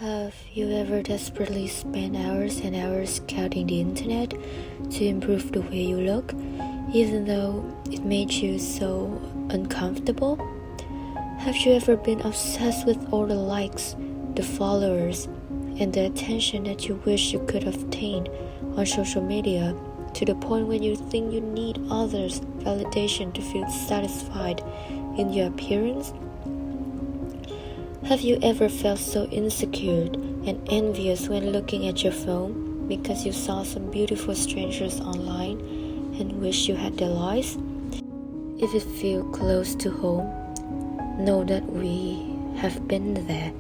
Have you ever desperately spent hours and hours scouting the internet to improve the way you look, even though it made you so uncomfortable? Have you ever been obsessed with all the likes, the followers, and the attention that you wish you could obtain on social media to the point when you think you need others' validation to feel satisfied in your appearance? Have you ever felt so insecure and envious when looking at your phone because you saw some beautiful strangers online and wish you had their lives? If it feels close to home, know that we have been there.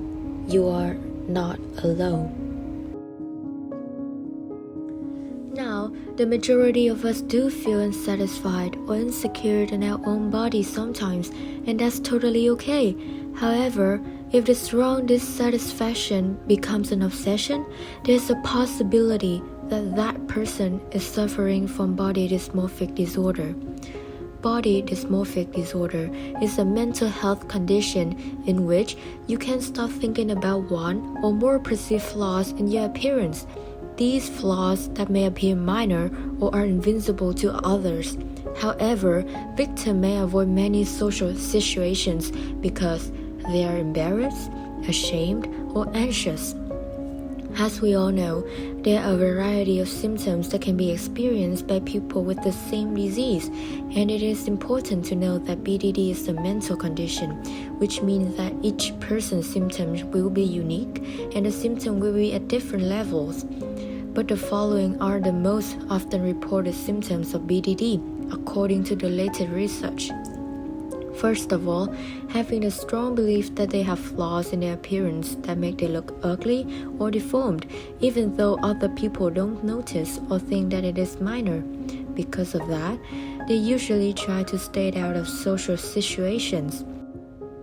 You are not alone. Now, the majority of us do feel unsatisfied or insecure in our own bodies sometimes, and that's totally okay. However, if the strong dissatisfaction becomes an obsession, there's a possibility that that person is suffering from body dysmorphic disorder. Body dysmorphic disorder is a mental health condition in which you can't stop thinking about one or more perceived flaws in your appearance. These flaws that may appear minor or are invincible to others. However, victims may avoid many social situations because they are embarrassed, ashamed, or anxious. As we all know, there are a variety of symptoms that can be experienced by people with the same disease, and it is important to know that BDD is a mental condition, which means that each person's symptoms will be unique and the symptom will be at different levels. But the following are the most often reported symptoms of BDD, according to the latest research. First of all, having a strong belief that they have flaws in their appearance that make them look ugly or deformed, even though other people don't notice or think that it is minor. Because of that, they usually try to stay out of social situations.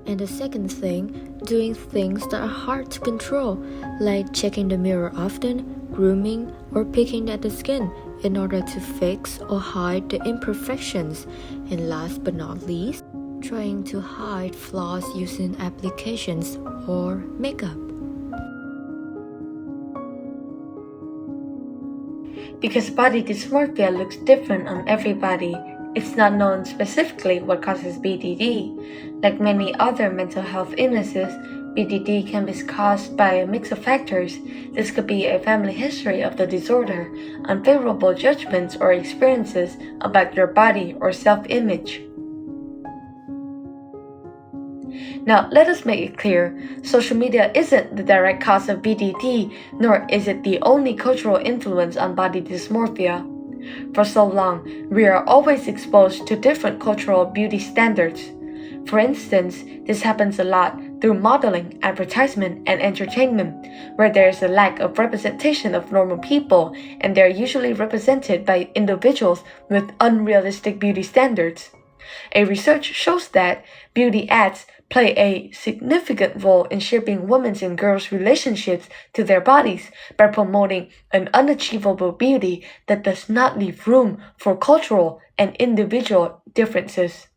And the second thing, doing things that are hard to control, like checking the mirror often, grooming, or picking at the skin in order to fix or hide the imperfections. And last but not least, trying to hide flaws using applications or makeup. Because body dysmorphia looks different on everybody, it's not known specifically what causes BDD. Like many other mental health illnesses, BDD can be caused by a mix of factors. This could be a family history of the disorder, unfavorable judgments or experiences about your body or self-image. Now, let us make it clear, social media isn't the direct cause of BDD, nor is it the only cultural influence on body dysmorphia. For so long, we are always exposed to different cultural beauty standards. For instance, this happens a lot through modeling, advertisement, and entertainment, where there is a lack of representation of normal people, and they are usually represented by individuals with unrealistic beauty standards. A research shows that beauty ads play a significant role in shaping women's and girls' relationships to their bodies by promoting an unachievable beauty that does not leave room for cultural and individual differences.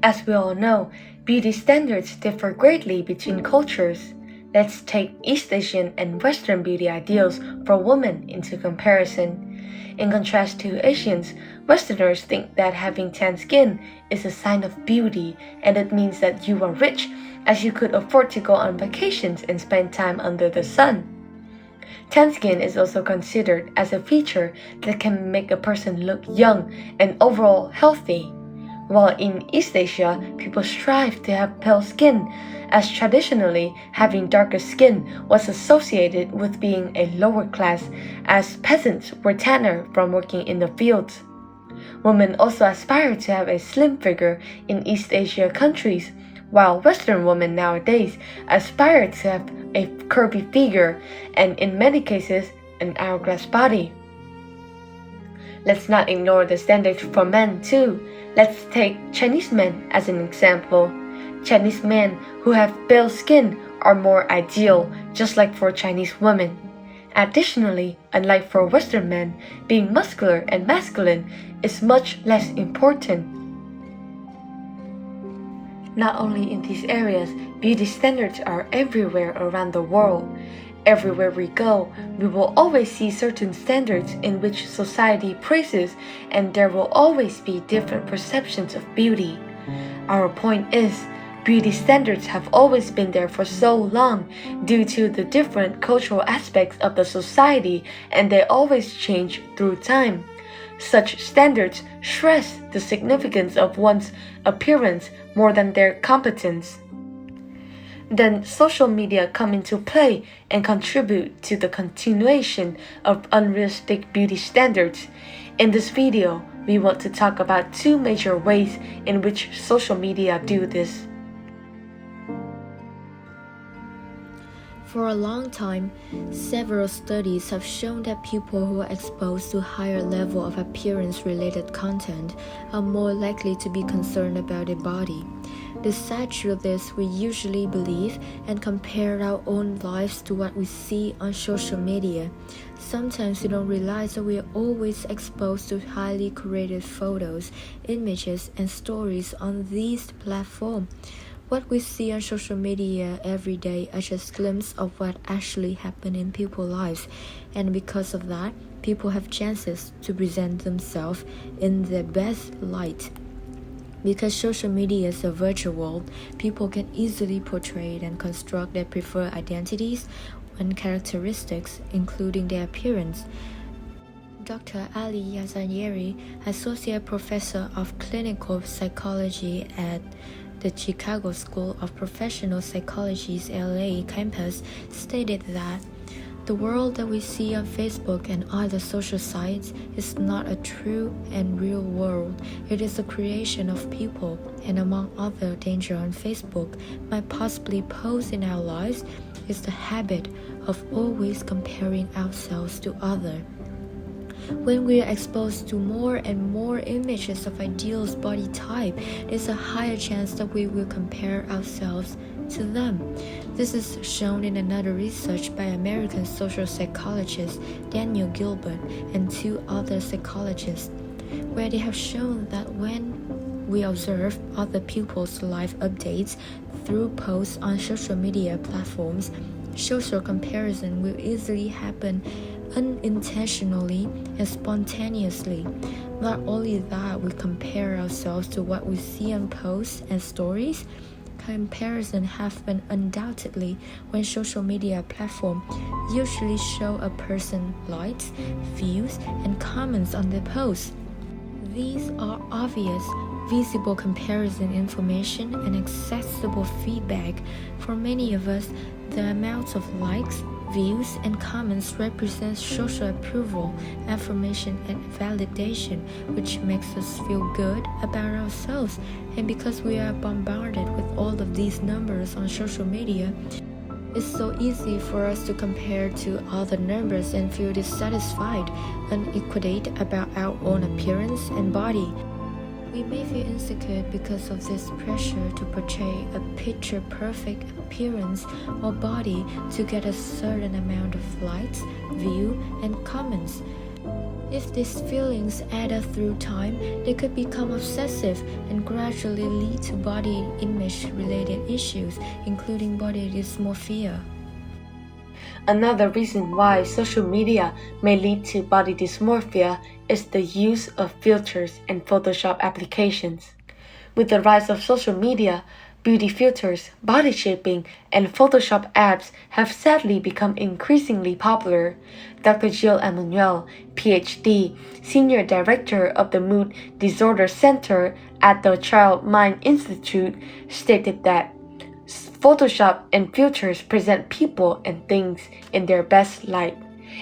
As we all know, beauty standards differ greatly between cultures. Let's take East Asian and Western beauty ideals for women into comparison. In contrast to Asians, Westerners think that having tan skin is a sign of beauty, and it means that you are rich, as you could afford to go on vacations and spend time under the sun. Tan skin is also considered as a feature that can make a person look young and overall healthy. While in East Asia, people strive to have pale skin, as traditionally having darker skin was associated with being a lower class, as peasants were tanner from working in the fields. Women also aspire to have a slim figure in East Asia countries, while Western women nowadays aspire to have a curvy figure and, in many cases, an hourglass body. Let's not ignore the standards for men too. Let's take Chinese men as an example. Chinese men who have pale skin are more ideal, just like for Chinese women. Additionally, unlike for Western men, being muscular and masculine is much less important. Not only in these areas, beauty standards are everywhere around the world. Everywhere we go, we will always see certain standards in which society praises, and there will always be different perceptions of beauty. Our point is, beauty standards have always been there for so long due to the different cultural aspects of the society, and they always change through time. Such standards stress the significance of one's appearance more than their competence. Then social media come into play and contribute to the continuation of unrealistic beauty standards. In this video, we want to talk about two major ways in which social media do this. For a long time, several studies have shown that people who are exposed to higher level of appearance-related content are more likely to be concerned about their body. The sad truth is we usually believe and compare our own lives to what we see on social media. Sometimes we don't realize that we are always exposed to highly curated photos, images, and stories on these platforms. What we see on social media every day are just glimpses of what actually happened in people's lives, and because of that, people have chances to present themselves in their best light. Because social media is a virtual world, people can easily portray and construct their preferred identities and characteristics, including their appearance. Dr. Ali Yazanyeri, Associate Professor of Clinical Psychology at the Chicago School of Professional Psychology's LA campus, stated that the world that we see on Facebook and other social sites is not a true and real world. It is a creation of people, and among other dangers on Facebook might possibly pose in our lives is the habit of always comparing ourselves to others. When we are exposed to more and more images of ideal body type, there's a higher chance that we will compare ourselves to them. This is shown in another research by American social psychologist Daniel Gilbert and two other psychologists, where they have shown that when we observe other people's life updates through posts on social media platforms, social comparison will easily happen unintentionally and spontaneously. Not only that, we compare ourselves to what we see on posts and stories. Comparison happens undoubtedly when social media platforms usually show a person likes, views, and comments on their posts. These are obvious, visible comparison information and accessible feedback. For many of us, the amounts of likes, views, and comments represent social approval, affirmation, and validation, which makes us feel good about ourselves. And because we are bombarded with all of these numbers on social media, it's so easy for us to compare to other numbers and feel dissatisfied, unequated about our own appearance and body. We may feel insecure because of this pressure to portray a picture-perfect appearance or body to get a certain amount of likes, views, and comments. If these feelings add up through time, they could become obsessive and gradually lead to body image-related issues, including body dysmorphia. Another reason why social media may lead to body dysmorphia is the use of filters and Photoshop applications. With the rise of social media, beauty filters, body shaping, and Photoshop apps have sadly become increasingly popular. Dr. Jill Emanuel, PhD, Senior Director of the Mood Disorder Center at the Child Mind Institute, stated that Photoshop and filters present people and things in their best light,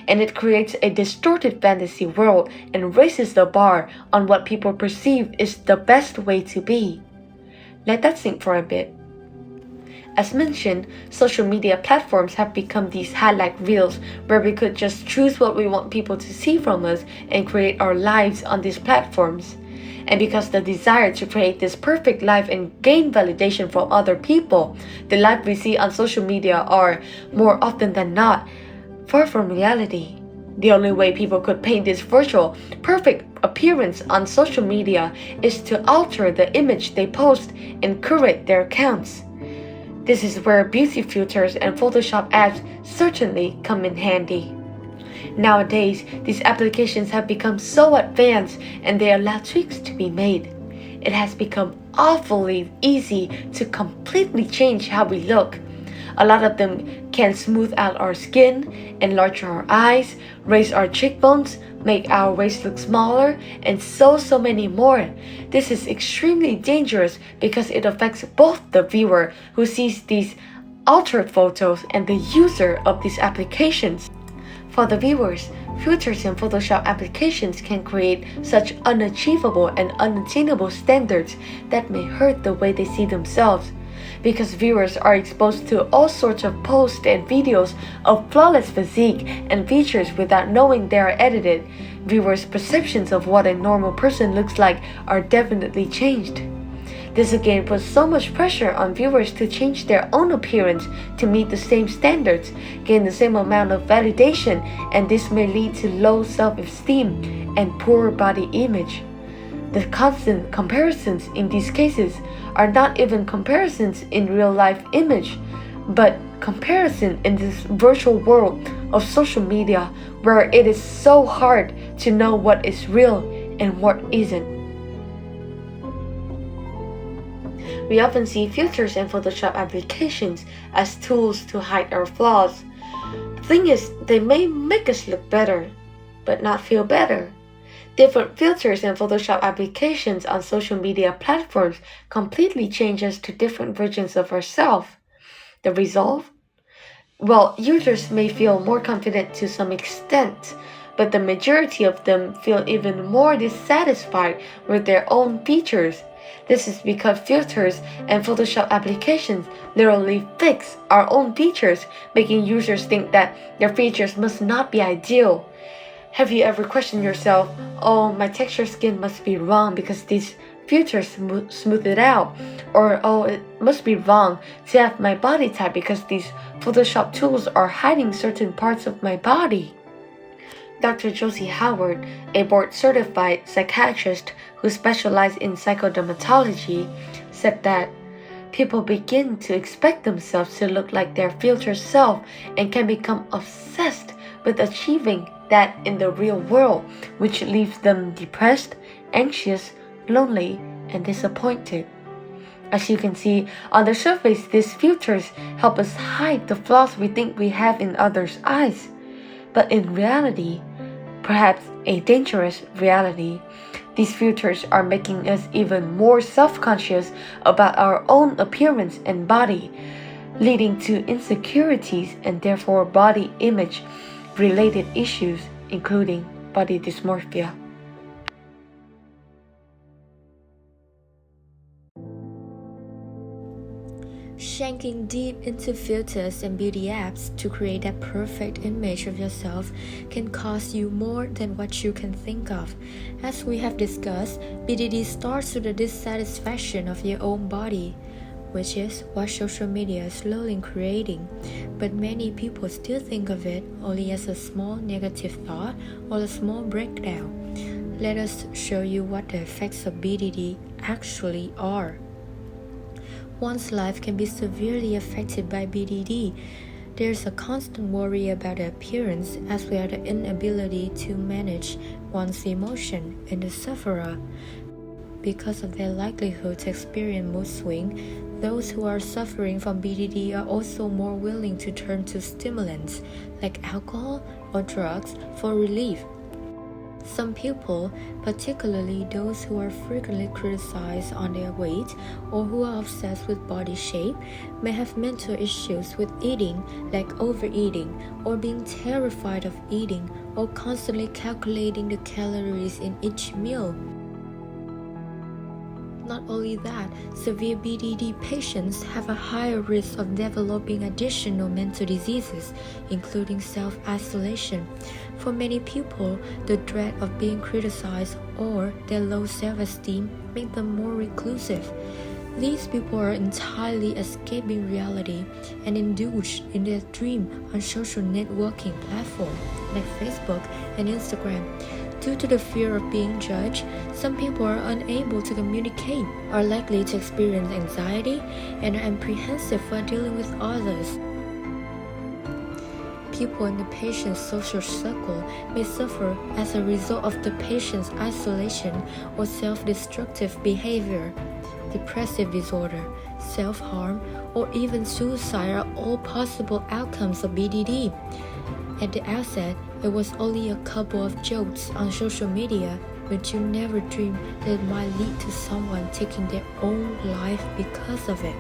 and it creates a distorted fantasy world and raises the bar on what people perceive is the best way to be. Let that sink for a bit. As mentioned, social media platforms have become these highlight reels where we could just choose what we want people to see from us and create our lives on these platforms. And because the desire to create this perfect life and gain validation from other people, the life we see on social media are, more often than not, far from reality. The only way people could paint this virtual, perfect appearance on social media is to alter the image they post and curate their accounts. This is where beauty filters and Photoshop apps certainly come in handy. Nowadays, these applications have become so advanced and they allow tweaks to be made. It has become awfully easy to completely change how we look. A lot of them can smooth out our skin, enlarge our eyes, raise our cheekbones, make our waist look smaller, and so many more. This is extremely dangerous because it affects both the viewer who sees these altered photos and the user of these applications. For the viewers, filters and Photoshop applications can create such unachievable and unattainable standards that may hurt the way they see themselves. Because viewers are exposed to all sorts of posts and videos of flawless physique and features without knowing they are edited, viewers' perceptions of what a normal person looks like are definitely changed. This again puts so much pressure on viewers to change their own appearance to meet the same standards, gain the same amount of validation, and this may lead to low self-esteem and poor body image. The constant comparisons in these cases are not even comparisons in real-life image, but comparison in this virtual world of social media where it is so hard to know what is real and what isn't. We often see filters and Photoshop applications as tools to hide our flaws. The thing is, they may make us look better, but not feel better. Different filters and Photoshop applications on social media platforms completely change us to different versions of ourselves. The result? Well, users may feel more confident to some extent, but the majority of them feel even more dissatisfied with their own features. This is because filters and Photoshop applications literally fix our own features, making users think that their features must not be ideal. Have you ever questioned yourself, oh, my texture skin must be wrong because these filters smooth it out? Or, oh, it must be wrong to have my body type because these Photoshop tools are hiding certain parts of my body? Dr. Josie Howard, a board-certified psychiatrist who specializes in psychodermatology, said that people begin to expect themselves to look like their filtered self and can become obsessed with achieving that in the real world, which leaves them depressed, anxious, lonely, and disappointed. As you can see, on the surface, these filters help us hide the flaws we think we have in others' eyes. But in reality, perhaps a dangerous reality, these filters are making us even more self-conscious about our own appearance and body, leading to insecurities and therefore body image related issues, including body dysmorphia. Sinking deep into filters and beauty apps to create that perfect image of yourself can cost you more than what you can think of. As we have discussed, BDD starts with the dissatisfaction of your own body, which is what social media is slowly creating. But many people still think of it only as a small negative thought or a small breakdown. Let us show you what the effects of BDD actually are. One's life can be severely affected by BDD. There's a constant worry about the appearance as well as the inability to manage one's emotion in the sufferer. Because of their likelihood to experience mood swing, those who are suffering from BDD are also more willing to turn to stimulants like alcohol or drugs for relief. Some people, particularly those who are frequently criticized on their weight or who are obsessed with body shape, may have mental issues with eating, like overeating or being terrified of eating or constantly calculating the calories in each meal. Not only that, severe BDD patients have a higher risk of developing additional mental diseases, including self-isolation. For many people, the dread of being criticized or their low self-esteem make them more reclusive. These people are entirely escaping reality and indulge in their dream on social networking platforms like Facebook and Instagram. Due to the fear of being judged, some people are unable to communicate, are likely to experience anxiety, and are apprehensive while dealing with others. People in the patient's social circle may suffer as a result of the patient's isolation or self-destructive behavior. Depressive disorder, self-harm, or even suicide are all possible outcomes of BDD. At the outset, it was only a couple of jokes on social media, but you never dreamed that it might lead to someone taking their own life because of it.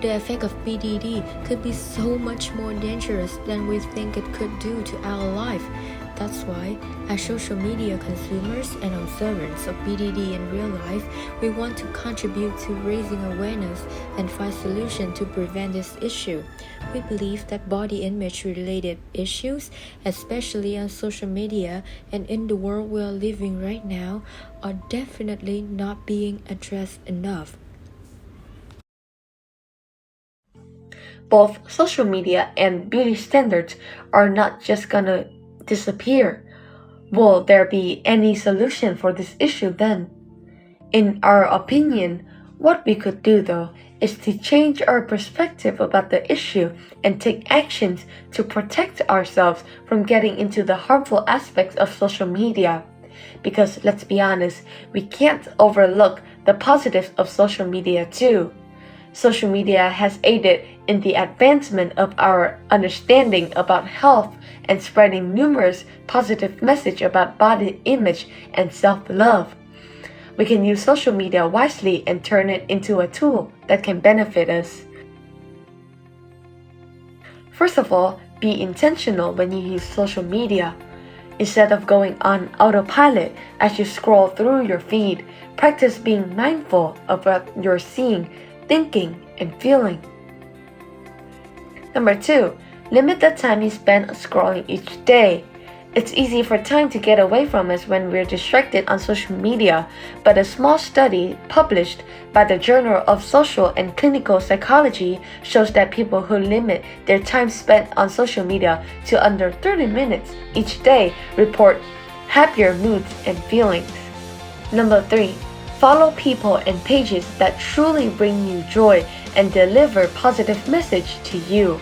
The effect of BDD could be so much more dangerous than we think it could do to our life. That's why, as social media consumers and observers of BDD in real life, we want to contribute to raising awareness and find solutions to prevent this issue. We believe that body image-related issues, especially on social media and in the world we are living right now, are definitely not being addressed enough. Both social media and beauty standards are not just gonna disappear. Will there be any solution for this issue then? In our opinion, what we could do though is to change our perspective about the issue and take actions to protect ourselves from getting into the harmful aspects of social media. Because let's be honest, we can't overlook the positives of social media too. Social media has aided in the advancement of our understanding about health and spreading numerous positive messages about body image and self-love. We can use social media wisely and turn it into a tool that can benefit us. First of all, be intentional when you use social media. Instead of going on autopilot as you scroll through your feed, practice being mindful of what you're seeing, thinking, and feeling. Number 2, limit the time you spend scrolling each day. It's easy for time to get away from us when we're distracted on social media, but a small study published by the Journal of Social and Clinical Psychology shows that people who limit their time spent on social media to under 30 minutes each day report happier moods and feelings. Number 3, follow people and pages that truly bring you joy and deliver positive message to you.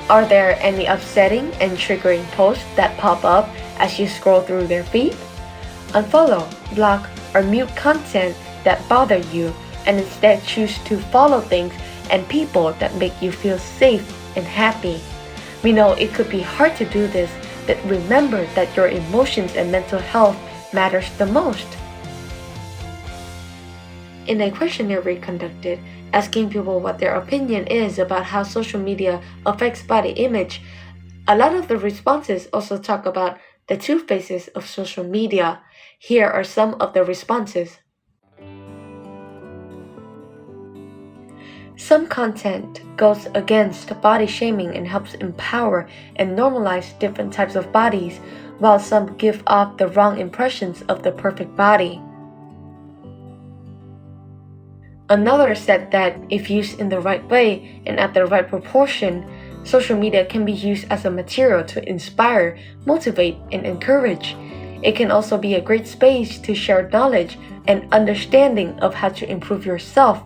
Are there any upsetting and triggering posts that pop up as you scroll through their feed? Unfollow, block, or mute content that bother you and instead choose to follow things and people that make you feel safe and happy. We know it could be hard to do this, but remember that your emotions and mental health matters the most. In a questionnaire conducted, asking people what their opinion is about how social media affects body image, a lot of the responses also talk about the two faces of social media. Here are some of the responses. Some content goes against body shaming and helps empower and normalize different types of bodies, while some give off the wrong impressions of the perfect body. Another said that if used in the right way and at the right proportion, social media can be used as a material to inspire, motivate, and encourage. It can also be a great space to share knowledge and understanding of how to improve yourself.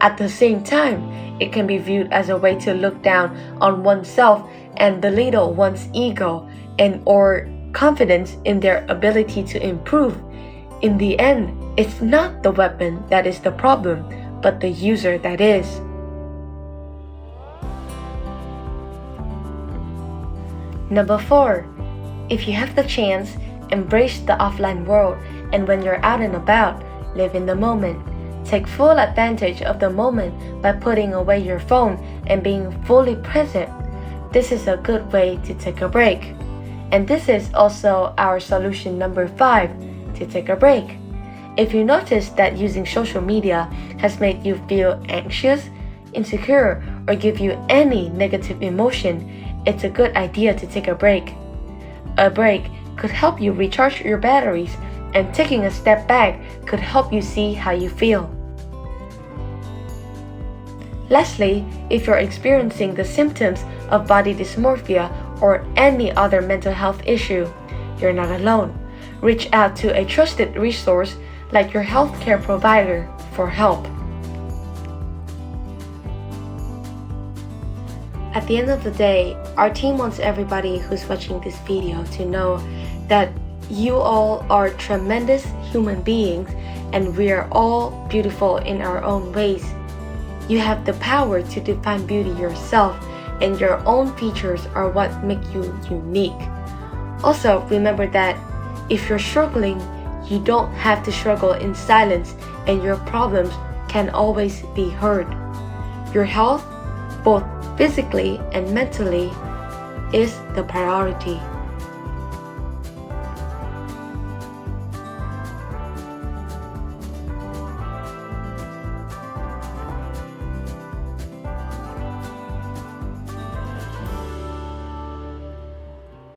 At the same time, it can be viewed as a way to look down on oneself and belittle one's ego and or confidence in their ability to improve. In the end, it's not the weapon that is the problem, but the user that is. Number 4, if you have the chance, embrace the offline world, and when you're out and about, live in the moment. Take full advantage of the moment by putting away your phone and being fully present. This is a good way to take a break. And this is also our solution number 5, to take a break. If you notice that using social media has made you feel anxious, insecure, or give you any negative emotion, it's a good idea to take a break. A break could help you recharge your batteries, and taking a step back could help you see how you feel. Lastly, if you're experiencing the symptoms of body dysmorphia or any other mental health issue, you're not alone. Reach out to a trusted resource like your healthcare provider for help. At the end of the day, our team wants everybody who's watching this video to know that you all are tremendous human beings and we are all beautiful in our own ways. You have the power to define beauty yourself, and your own features are what make you unique. Also, remember that if you're struggling, you don't have to struggle in silence, and your problems can always be heard. Your health, both physically and mentally, is the priority.